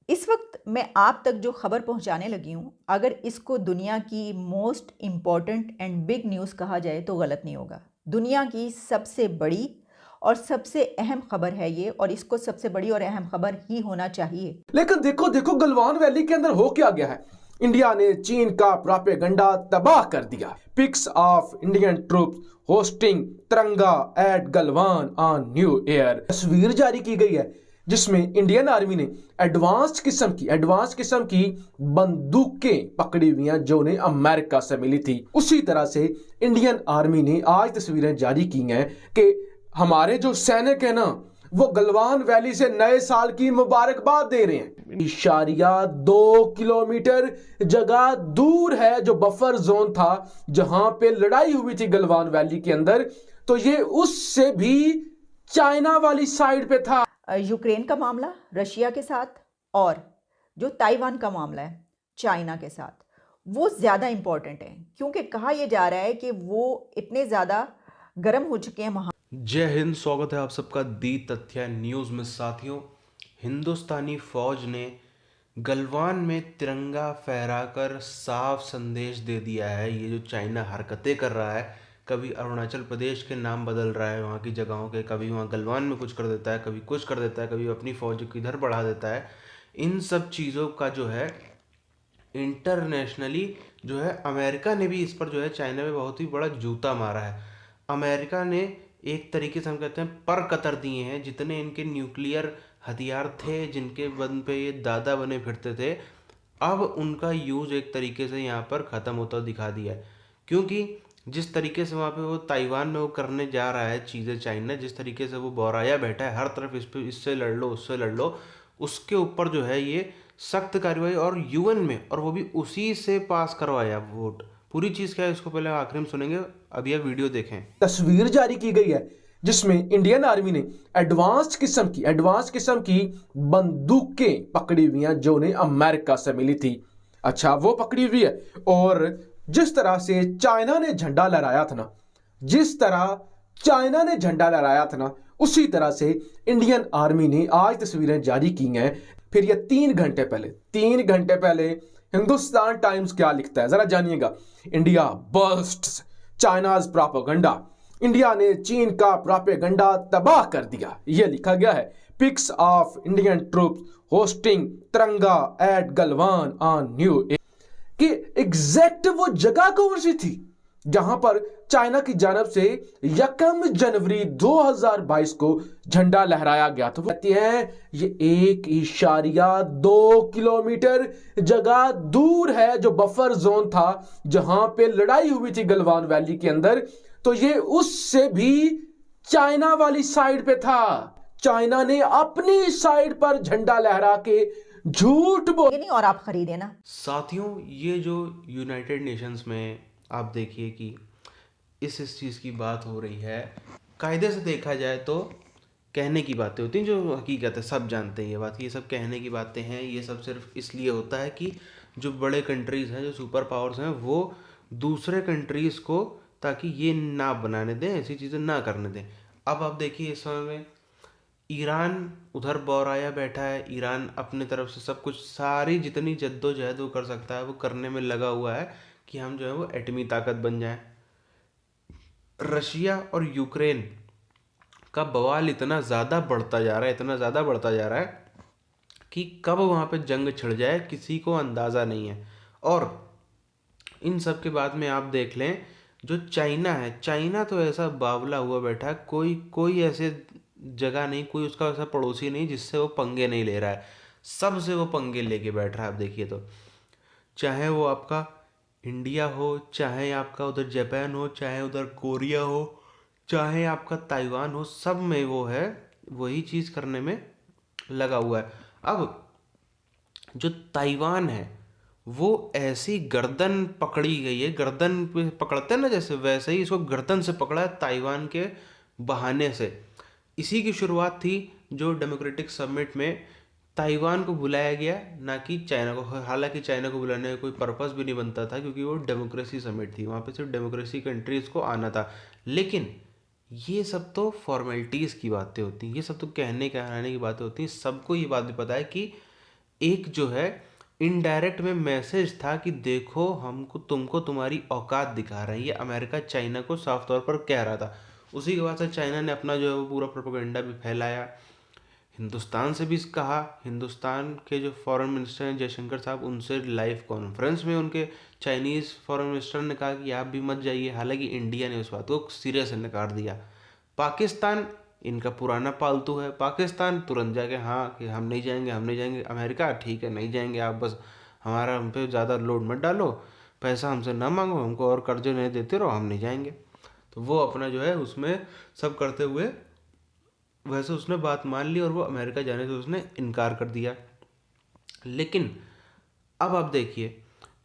इस वक्त मैं आप तक जो खबर पहुंचाने लगी हूं, अगर इसको दुनिया की most important and big news कहा जाए तो गलत नहीं होगा। दुनिया की सबसे बड़ी और सबसे अहम खबर है ये, और इसको सबसे बड़ी और अहम खबर ही होना चाहिए। लेकिन देखो देखो गलवान वैली के अंदर हो क्या गया है। इंडिया ने चीन का प्रोपेगेंडा तबाह कर दिया। Pics of Indian troops hoisting Tiranga at Galwan on new year तस्वीर जारी की गई है, जिसमें इंडियन आर्मी ने एडवांस किस्म की बंदूकें पकड़ी हुई हैं जो उन्हें अमेरिका से मिली थी। उसी तरह से इंडियन आर्मी ने आज तस्वीरें जारी की हैं कि हमारे जो सैनिक है ना, वो गलवान वैली से नए साल की मुबारकबाद दे रहे हैं। इशारिया 2 किलोमीटर जगह दूर है जो बफर जोन था जहां पे लड़ाई हुई थी गलवान वैली के अंदर, तो ये उससे भी चाइना वाली साइड पे था। यूक्रेन का मामला रशिया के साथ और जो ताइवान का मामला है चाइना के साथ, वो ज़्यादा इम्पोर्टेंट है, क्योंकि कहा यह जा रहा है कि वो इतने ज़्यादा गर्म हो चुके हैं वहाँ। जय हिंद, स्वागत है आप सबका दी तथ्य न्यूज़ में। साथियों, हिंदुस्तानी फौज ने गलवान में तिरंगा फहराकर साफ संदेश दे दिया है। ये जो चाइना हरकतें कर रहा है, कभी अरुणाचल प्रदेश के नाम बदल रहा है वहाँ की जगहों के, कभी वहाँ गलवान में कुछ कर देता है, कभी कुछ कर देता है, कभी अपनी फौज को इधर बढ़ा देता है। इन सब चीज़ों का जो है इंटरनेशनली जो है अमेरिका ने भी इस पर जो है चाइना में बहुत ही बड़ा जूता मारा है। अमेरिका ने एक तरीके से हम कहते हैं पर कतर दिए हैं। जितने इनके न्यूक्लियर हथियार थे, जिनके बन पे ये दादा बने फिरते थे, अब उनका यूज़ एक तरीके से यहाँ पर ख़त्म होता दिखा दिया है। क्योंकि जिस तरीके से वहाँ पे वो ताइवान में वो करने जा रहा है चीज़ें, चाइना जिस तरीके से वो बौराया बैठा है हर तरफ, इस पे इससे लड़ लो उससे लड़ लो, उसके ऊपर जो है ये सख्त कार्रवाई, और यूएन में, और वो भी उसी से पास करवाया वोट। पूरी चीज़ क्या है इसको पहले आखिर में सुनेंगे, अभी आप वीडियो देखें। तस्वीर जारी की गई है जिसमें इंडियन आर्मी ने एडवांस किस्म की बंदूकें पकड़ी हुई हैं जो उन्हें अमेरिका से मिली थी। अच्छा, वो पकड़ी हुई है। और जिस तरह से चाइना ने झंडा लहराया था ना, उसी तरह से इंडियन आर्मी ने आज तस्वीरें जारी की हैं। फिर ये 3 घंटे पहले हिंदुस्तान टाइम्स क्या लिखता है जरा जानिएगा। India bursts China's propaganda, India ने चीन का प्रोपेगेंडा तबाह कर दिया, यह लिखा गया है। Pics of Indian troops hoisting Tiranga at Galwan on new year कि एग्जैक्ट वो जगह कौन सी थी जहां पर चाइना की जानब से 1 जनवरी 2022 को झंडा लहराया गया था। वो कहते हैं ये 1.2 किलोमीटर जगह दूर है जो बफर जोन था जहां पे लड़ाई हुई थी गलवान वैली के अंदर, तो ये उससे भी चाइना वाली साइड पे था। चाइना ने अपनी साइड पर झंडा लहरा के झूठ बोल नहीं, और आप खरीदे ना। साथियों, ये जो यूनाइटेड नेशंस में आप देखिए कि इस चीज़ की बात हो रही है, कायदे से देखा जाए तो कहने की बातें होती हैं, जो हकीकत है सब जानते हैं ये बात कि ये सब कहने की बातें हैं। ये सब सिर्फ इसलिए होता है कि जो बड़े कंट्रीज़ हैं, जो सुपर पावर्स हैं, वो दूसरे कंट्रीज़ को ताकि ये ना बनाने दें, ऐसी चीज़ें ना करने दें। अब आप देखिए इस समय में ईरान उधर बौराया बैठा है। ईरान अपने तरफ से सब कुछ, सारी जितनी जद्दोजहद वो कर सकता है वो करने में लगा हुआ है कि हम जो है वो एटमी ताकत बन जाएं। रशिया और यूक्रेन का बवाल इतना ज़्यादा बढ़ता जा रहा है कि कब वहाँ पे जंग छिड़ जाए किसी को अंदाज़ा नहीं है। और इन सब के बाद में आप देख लें, जो चाइना है, चाइना तो ऐसा बावला हुआ बैठा है, कोई ऐसे जगह नहीं, कोई उसका ऐसा पड़ोसी नहीं जिससे वो पंगे नहीं ले रहा है। सबसे वो पंगे लेके बैठ रहा है। आप देखिए तो चाहे वो आपका इंडिया हो, चाहे आपका उधर जापान हो, चाहे उधर कोरिया हो, चाहे आपका ताइवान हो, सब में वो है वही चीज़ करने में लगा हुआ है। अब जो ताइवान है वो ऐसी गर्दन पकड़ी गई है, गर्दन पे पकड़ते हैं ना जैसे, वैसे ही इसको गर्दन से पकड़ा है ताइवान के बहाने से। इसी की शुरुआत थी जो डेमोक्रेटिक समिट में ताइवान को बुलाया गया, ना कि चाइना को। हालांकि चाइना को बुलाने का कोई पर्पस भी नहीं बनता था क्योंकि वो डेमोक्रेसी समिट थी, वहाँ पे सिर्फ डेमोक्रेसी कंट्रीज़ को आना था। लेकिन ये सब तो फॉर्मेलिटीज़ की बातें होती हैं, ये सब तो कहने कहने की बातें होती हैं। सबको ये बात भी पता है कि एक जो है इनडायरेक्ट में मैसेज था कि देखो हमको तुमको तुम्हारी औकात दिखा रहे हैं, ये अमेरिका चाइना को साफ तौर पर कह रहा था। उसी के बाद से चाइना ने अपना जो है वो पूरा प्रोपेगेंडा भी फैलाया, हिंदुस्तान से भी कहा। हिंदुस्तान के जो फॉरेन मिनिस्टर हैं जयशंकर साहब, उनसे लाइव कॉन्फ्रेंस में उनके चाइनीज़ फॉरेन मिनिस्टर ने कहा कि आप भी मत जाइए। हालांकि इंडिया ने उस बात को सिरे से नकार दिया। पाकिस्तान इनका पुराना पालतू है, पाकिस्तान तुरंत जाके हाँ कि हम नहीं जाएंगे, हम नहीं जाएंगे। अमेरिका ठीक है नहीं जाएंगे, आप बस हमारा हम पे ज़्यादा लोड मत डालो, पैसा हमसे ना मांगो, हमको और कर्जे नहीं देते रहो, हम नहीं जाएंगे। तो वो अपना जो है उसमें सब करते हुए वैसे उसने बात मान ली और वो अमेरिका जाने से उसने इनकार कर दिया। लेकिन अब आप देखिए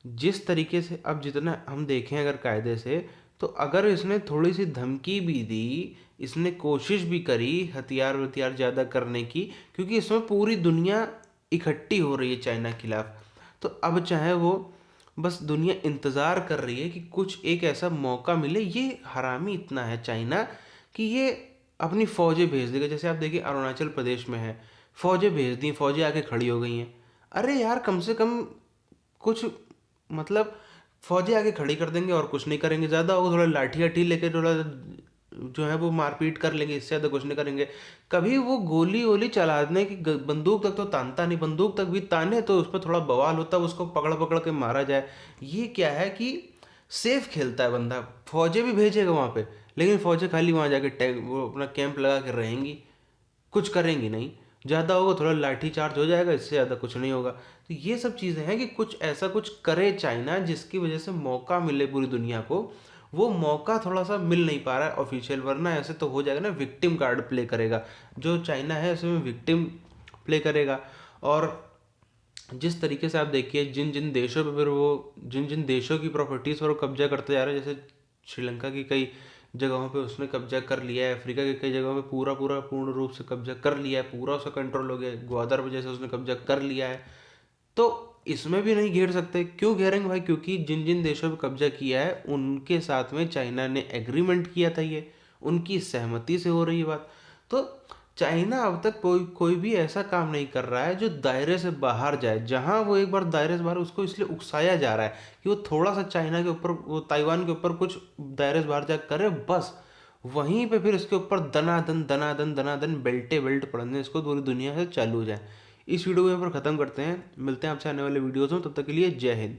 जिस तरीके से, अब जितना हम देखें अगर कायदे से, तो अगर इसने थोड़ी सी धमकी भी दी, इसने कोशिश भी करी हथियार वथियार ज़्यादा करने की, क्योंकि इसमें पूरी दुनिया इकट्ठी हो रही है चाइना के खिलाफ। तो अब चाहे वो बस दुनिया इंतज़ार कर रही है कि कुछ एक ऐसा मौका मिले। ये हरामी इतना है चाइना कि ये अपनी फ़ौजें भेज देगा। जैसे आप देखिए अरुणाचल प्रदेश में है, फ़ौजें भेज दी, फ़ौजें आके खड़ी हो गई हैं। अरे यार कम से कम कुछ मतलब फ़ौजें आके खड़ी कर देंगे और कुछ नहीं करेंगे, ज़्यादा वो थोड़ा लाठी वाठी लेके थोड़ा जो है वो मारपीट कर लेंगे, इससे ज़्यादा कुछ नहीं करेंगे। कभी वो गोली वोली चलाने की बंदूक तक तो तानता नहीं, बंदूक तक भी ताने तो उस पर थोड़ा बवाल होता है, उसको पकड़ पकड़ के मारा जाए। ये क्या है कि सेफ खेलता है बंदा, फौजें भी भेजेगा वहाँ पे, लेकिन फौजें खाली वहाँ जाके टैग वो अपना कैंप लगा के रहेंगी, कुछ करेंगी नहीं। ज़्यादा होगा थोड़ा लाठी चार्ज हो जाएगा, इससे ज़्यादा कुछ नहीं होगा। तो ये सब चीज़ें हैं कि कुछ ऐसा कुछ करे चाइना जिसकी वजह से मौका मिले पूरी दुनिया को। वो मौका थोड़ा सा मिल नहीं पा रहा है ऑफिशियल, वरना ऐसे तो हो जाएगा ना, विक्टिम कार्ड प्ले करेगा जो चाइना है, उसमें विक्टिम प्ले करेगा। और जिस तरीके से आप देखिए जिन जिन देशों पे फिर वो जिन जिन देशों की प्रॉपर्टीज़ पर वो कब्जा करते जा रहे हैं, जैसे श्रीलंका की कई जगहों पे उसने कब्जा कर लिया है, अफ्रीका की कई जगहों पे पूर्ण रूप से कब्जा कर लिया है, पूरा उसका कंट्रोल हो गया है, ग्वादर पे जैसे उसने कब्जा कर लिया है। तो इसमें भी नहीं घेर सकते। क्यों घेरेंगे भाई? क्योंकि जिन जिन देशों पे कब्जा किया है उनके साथ में चाइना ने एग्रीमेंट किया था, ये उनकी सहमति से हो रही बात। तो चाइना अब तक कोई कोई भी ऐसा काम नहीं कर रहा है जो दायरे से बाहर जाए। जहां वो एक बार दायरे से बाहर, उसको इसलिए उकसाया जा रहा है कि वो थोड़ा सा चाइना के ऊपर, वो ताइवान के ऊपर कुछ दायरे से बाहर जा करे, बस वहीं पे फिर इसके ऊपर दनादन दनादन दनादन बेल्टे बेल्ट पड़ने इसको पूरी दुनिया से चालू हो जाए। इस वीडियो को यहाँ पर ख़त्म करते हैं, मिलते हैं आपसे आने वाले वीडियोज़ में, तब तक के लिए जय हिंद।